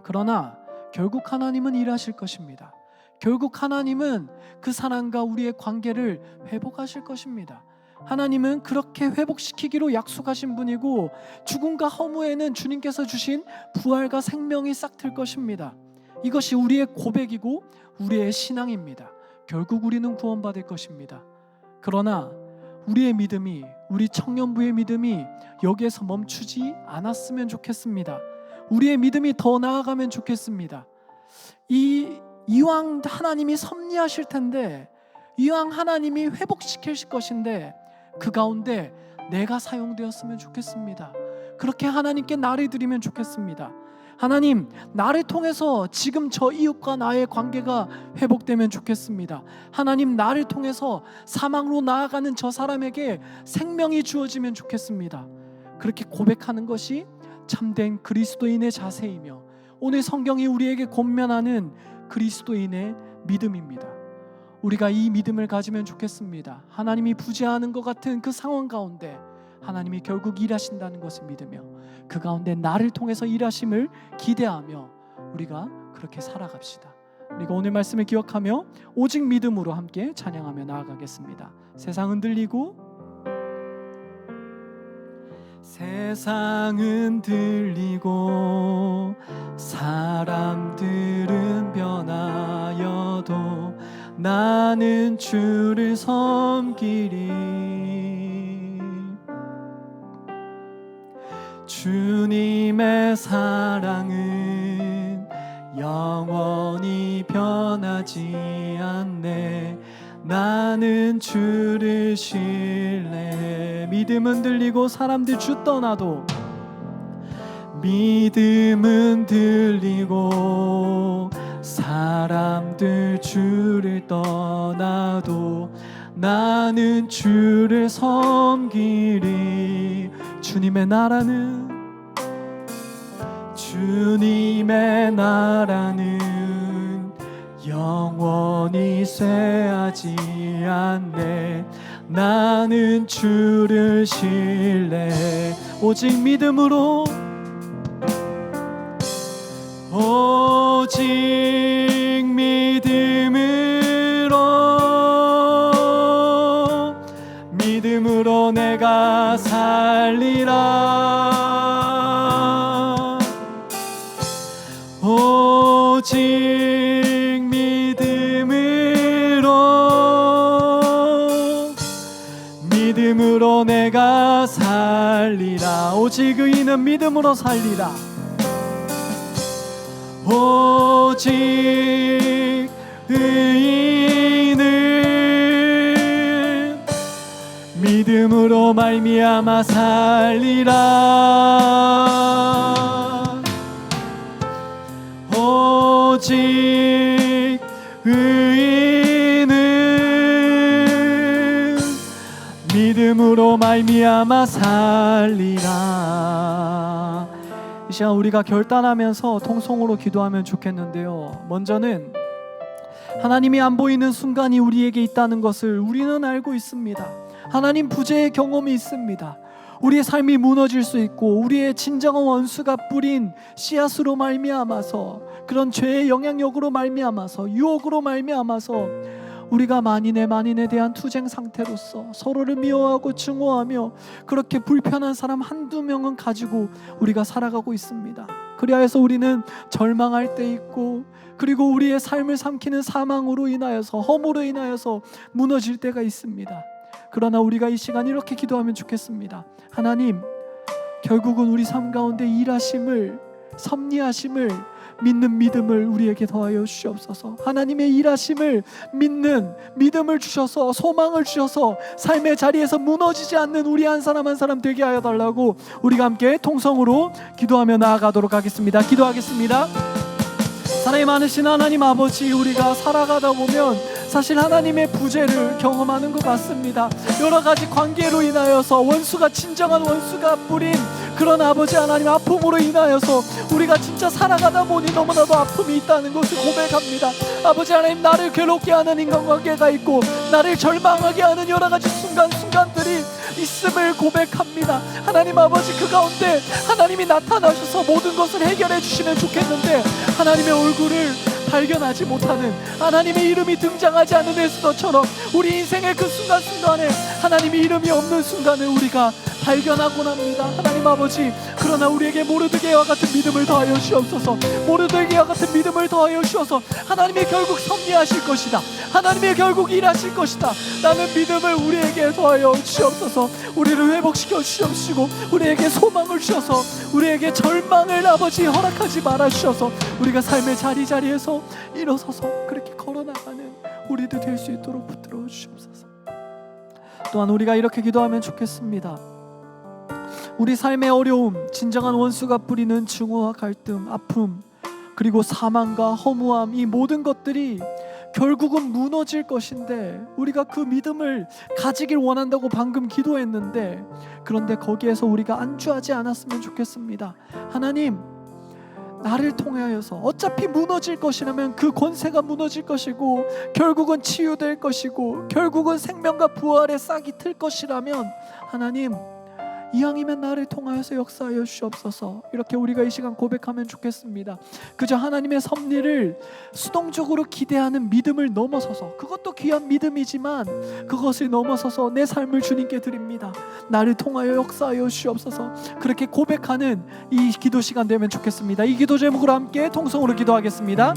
그러나 결국 하나님은 일하실 것입니다. 결국 하나님은 그 사람과 우리의 관계를 회복하실 것입니다. 하나님은 그렇게 회복시키기로 약속하신 분이고, 죽음과 허무에는 주님께서 주신 부활과 생명이 싹틀 것입니다. 이것이 우리의 고백이고 우리의 신앙입니다. 결국 우리는 구원받을 것입니다. 그러나 우리의 믿음이, 우리 청년부의 믿음이 여기에서 멈추지 않았으면 좋겠습니다. 우리의 믿음이 더 나아가면 좋겠습니다. 이왕 하나님이 섭리하실 텐데, 이왕 하나님이 회복시키실 것인데 그 가운데 내가 사용되었으면 좋겠습니다. 그렇게 하나님께 나를 드리면 좋겠습니다. 하나님, 나를 통해서 지금 저 이웃과 나의 관계가 회복되면 좋겠습니다. 하나님, 나를 통해서 사망으로 나아가는 저 사람에게 생명이 주어지면 좋겠습니다. 그렇게 고백하는 것이 참된 그리스도인의 자세이며 오늘 성경이 우리에게 권면하는 그리스도인의 믿음입니다. 우리가 이 믿음을 가지면 좋겠습니다. 하나님이 부재하는 것 같은 그 상황 가운데 하나님이 결국 일하신다는 것을 믿으며 그 가운데 나를 통해서 일하심을 기대하며 우리가 그렇게 살아갑시다. 우리가 오늘 말씀을 기억하며 오직 믿음으로 함께 찬양하며 나아가겠습니다. 세상은 들리고 세상은 들리고 사람들은 변하여도 나는 주를 섬기리. 주님의 사랑은 영원히 변하지 않네. 나는 주를 신뢰해. 믿음은 들리고 사람들 주 떠나도, 믿음은 들리고 사람들 주를 떠나도 나는 주를 섬기리. 주님의 나라는 영원히 쇠하지 않네. 나는 주를 신뢰해. 오직 믿음으로, 오직 믿음으로 내가 살리라. 오직 믿음으로 내가 살리라. 오직 의인은 믿음으로 살리라. 오직 의인은 믿음으로 말미암아 살리라. 오직 의인은 믿음으로 말미암아 살리라. 이 시간 우리가 결단하면서 통성으로 기도하면 좋겠는데요, 먼저는 하나님이 안 보이는 순간이 우리에게 있다는 것을 우리는 알고 있습니다. 하나님 부재의 경험이 있습니다. 우리의 삶이 무너질 수 있고 우리의 진정한 원수가 뿌린 씨앗으로 말미암아서, 그런 죄의 영향력으로 말미암아서, 유혹으로 말미암아서 우리가 만인에 대한 투쟁 상태로서 서로를 미워하고 증오하며 그렇게 불편한 사람 한두 명은 가지고 우리가 살아가고 있습니다. 그리하여서 우리는 절망할 때 있고, 그리고 우리의 삶을 삼키는 사망으로 인하여서, 허무로 인하여서 무너질 때가 있습니다. 그러나 우리가 이 시간 이렇게 기도하면 좋겠습니다. 하나님, 결국은 우리 삶 가운데 일하심을, 섭리하심을 믿는 믿음을 우리에게 더하여 주시옵소서. 하나님의 일하심을 믿는 믿음을 주셔서, 소망을 주셔서 삶의 자리에서 무너지지 않는 우리 한 사람 한 사람 되게 하여 달라고 우리가 함께 통성으로 기도하며 나아가도록 하겠습니다. 기도하겠습니다. 사랑이 많으신 하나님 아버지, 우리가 살아가다 보면 사실 하나님의 부재를 경험하는 것 같습니다. 여러 가지 관계로 인하여서 원수가, 진정한 원수가 뿌린 그런 아버지 하나님 아픔으로 인하여서 우리가 진짜 살아가다 보니 너무나도 아픔이 있다는 것을 고백합니다. 아버지 하나님, 나를 괴롭게 하는 인간관계가 있고 나를 절망하게 하는 여러 가지 순간순간들이 있음을 고백합니다. 하나님 아버지, 그 가운데 하나님이 나타나셔서 모든 것을 해결해 주시면 좋겠는데 하나님의 얼굴을 발견하지 못하는, 하나님의 이름이 등장하지 않는 에스더처럼 우리 인생의 그 순간순간에 하나님의 이름이 없는 순간을 우리가 발견하곤 합니다. 하나님 아버지, 그러나 우리에게 모르드게와 같은 믿음을 더하여 주옵소서. 모르드게와 같은 믿음을 더하여 주셔서 하나님이 결국 섭리하실 것이다, 하나님이 결국 일하실 것이다 라는 믿음을 우리에게 더하여 주옵소서. 우리를 회복시켜 주시옵시고 우리에게 소망을 주셔서 우리에게 절망을 아버지 허락하지 말아 주셔서 우리가 삶의 자리자리에서 일어서서 그렇게 걸어나가는 우리도 될 수 있도록 붙들어 주시옵소서. 또한 우리가 이렇게 기도하면 좋겠습니다. 우리 삶의 어려움, 진정한 원수가 뿌리는 증오와 갈등, 아픔, 그리고 사망과 허무함, 이 모든 것들이 결국은 무너질 것인데 우리가 그 믿음을 가지길 원한다고 방금 기도했는데, 그런데 거기에서 우리가 안주하지 않았으면 좋겠습니다. 하나님, 나를 통하여서 어차피 무너질 것이라면 그 권세가 무너질 것이고 결국은 치유될 것이고 결국은 생명과 부활의 싹이 틀 것이라면 하나님, 이왕이면 나를 통하여서 역사하여 주시옵소서. 이렇게 우리가 이 시간 고백하면 좋겠습니다. 그저 하나님의 섭리를 수동적으로 기대하는 믿음을 넘어서서, 그것도 귀한 믿음이지만 그것을 넘어서서 내 삶을 주님께 드립니다, 나를 통하여 역사하여 주시옵소서. 그렇게 고백하는 이 기도 시간 되면 좋겠습니다. 이 기도 제목으로 함께 통성으로 기도하겠습니다.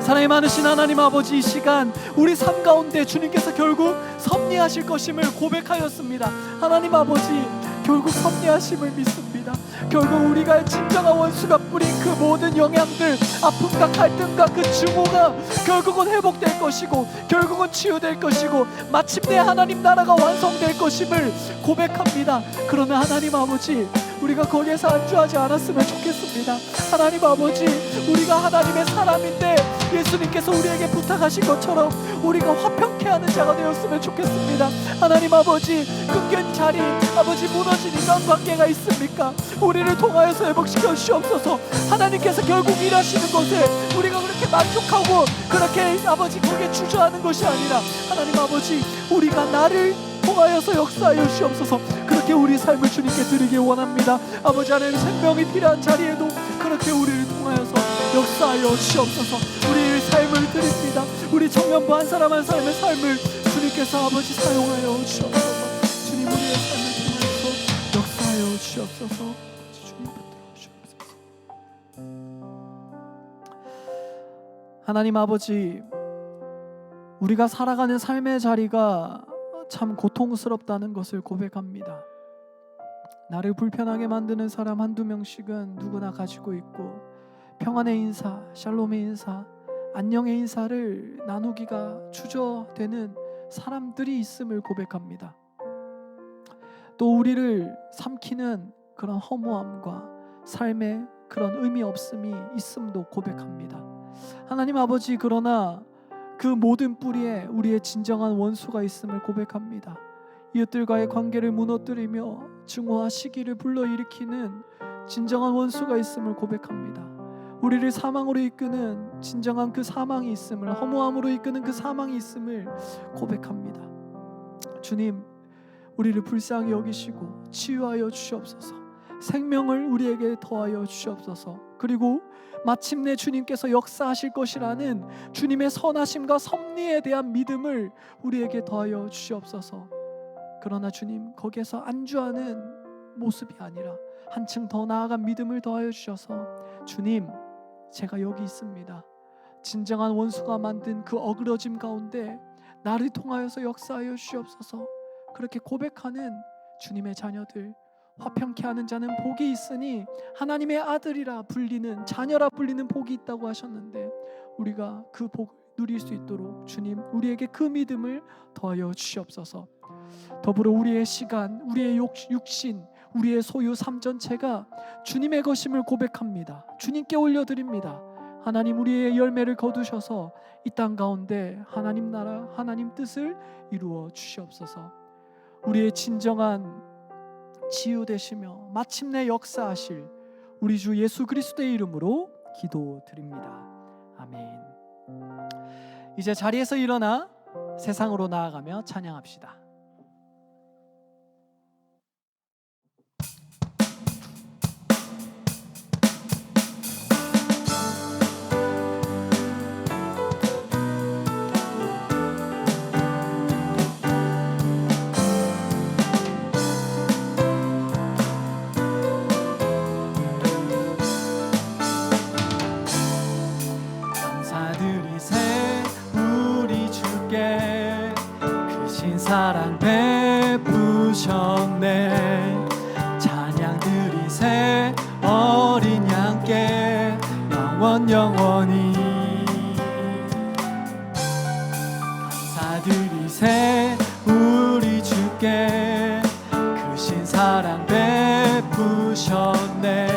사랑이 많으신 하나님 아버지, 이 시간 우리 삶 가운데 주님께서 결국 섭리하실 것임을 고백하였습니다. 하나님 아버지, 결국 섭리하심을 믿습니다. 결국 우리가 진정한 원수가 뿌린 그 모든 영향들, 아픔과 갈등과 그 증오가 결국은 회복될 것이고 결국은 치유될 것이고 마침내 하나님 나라가 완성될 것임을 고백합니다. 그러나 하나님 아버지, 우리가 거기에서 안주하지 않았으면 좋겠습니다. 하나님 아버지, 우리가 하나님의 사람인데 예수님께서 우리에게 부탁하신 것처럼 우리가 화평케 하는 자가 되었으면 좋겠습니다. 하나님 아버지, 끊긴 자리, 아버지 무너진 인간관계가 있습니까? 우리를 통하여서 회복시켜 주시옵소서. 하나님께서 결국 일하시는 것에 우리가 그렇게 만족하고 그렇게 아버지 거기에 주저하는 것이 아니라 하나님 아버지, 우리가 나를 통하여서 역사하여 주시옵소서. 그렇게 우리 삶을 주님께 드리기 원합니다. 아버지 하나님, 생명이 필요한 자리에도 그렇게 우리를 통하여서 역사하여 주시옵소서. 우리의 삶을 드립니다. 우리 청년부 한 사람 한 사람의 삶을 주님께서 아버지 사용하여 주시옵소서. 주님, 우리의 삶을 통하여서 역사하여 주시옵소서. 주님 붙들어 주시옵소서. 하나님 아버지, 우리가 살아가는 삶의 자리가 참 고통스럽다는 것을 고백합니다. 나를 불편하게 만드는 사람 한두 명씩은 누구나 가지고 있고, 평안의 인사, 샬롬의 인사, 안녕의 인사를 나누기가 주저되는 사람들이 있음을 고백합니다. 또 우리를 삼키는 그런 허무함과 삶의 그런 의미 없음이 있음도 고백합니다. 하나님 아버지, 그러나 그 모든 뿌리에 우리의 진정한 원수가 있음을 고백합니다. 이웃들과의 관계를 무너뜨리며 증오와 시기를 불러일으키는 진정한 원수가 있음을 고백합니다. 우리를 사망으로 이끄는 진정한 그 사망이 있음을, 허무함으로 이끄는 그 사망이 있음을 고백합니다. 주님, 우리를 불쌍히 여기시고 치유하여 주시옵소서. 생명을 우리에게 더하여 주시옵소서. 그리고 마침내 주님께서 역사하실 것이라는 주님의 선하심과 섭리에 대한 믿음을 우리에게 더하여 주시옵소서. 그러나 주님, 거기에서 안주하는 모습이 아니라 한층 더 나아간 믿음을 더하여 주셔서, 주님, 제가 여기 있습니다. 진정한 원수가 만든 그 어그러짐 가운데 나를 통하여서 역사하여 주시옵소서. 그렇게 고백하는 주님의 자녀들, 화평케 하는 자는 복이 있으니 하나님의 아들이라 불리는, 자녀라 불리는 복이 있다고 하셨는데, 우리가 그 복을 누릴 수 있도록 주님 우리에게 그 믿음을 더하여 주시옵소서. 더불어 우리의 시간, 우리의 육신, 우리의 소유 삶 전체가 주님의 것임을 고백합니다. 주님께 올려드립니다. 하나님, 우리의 열매를 거두셔서 이 땅 가운데 하나님 나라, 하나님 뜻을 이루어 주시옵소서. 우리의 진정한 치유되시며 마침내 역사하실 우리 주 예수 그리스도의 이름으로 기도드립니다. 아멘. 이제 자리에서 일어나 세상으로 나아가며 찬양합시다. 사랑 베푸셨네. 찬양 드리세 어린 양께 영원히 감사 드리세 우리 주께 크신 사랑 베푸셨네.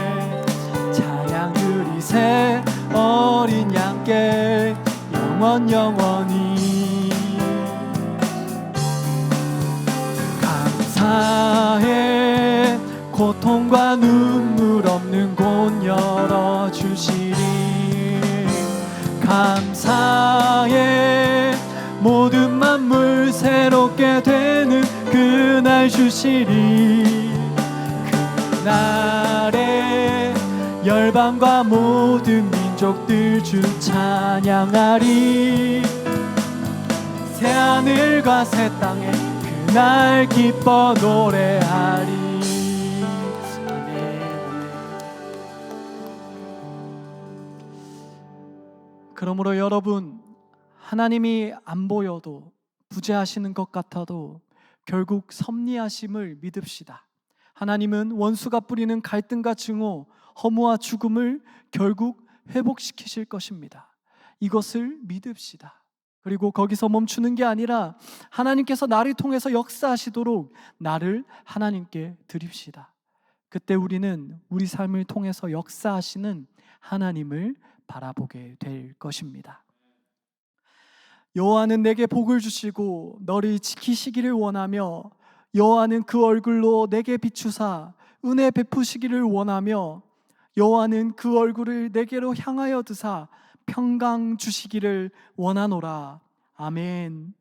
찬양 드리세 어린 양께 영원히 감사해. 고통과 눈물 없는 곳 열어주시리. 감사해. 모든 만물 새롭게 되는 그날 주시리. 그날에 열방과 모든 민족들 주 찬양하리. 새하늘과 새 땅에 날 기뻐 노래하리. 아멘. 그러므로 여러분, 하나님이 안 보여도, 부재하시는 것 같아도 결국 섭리하심을 믿읍시다. 하나님은 원수가 뿌리는 갈등과 증오, 허무와 죽음을 결국 회복시키실 것입니다. 이것을 믿읍시다. 그리고 거기서 멈추는 게 아니라 하나님께서 나를 통해서 역사하시도록 나를 하나님께 드립시다. 그때 우리는 우리 삶을 통해서 역사하시는 하나님을 바라보게 될 것입니다. 여호와는 내게 복을 주시고 너를 지키시기를 원하며, 여호와는 그 얼굴로 내게 비추사 은혜 베푸시기를 원하며, 여호와는 그 얼굴을 내게로 향하여 드사 평강 주시기를 원하노라. 아멘.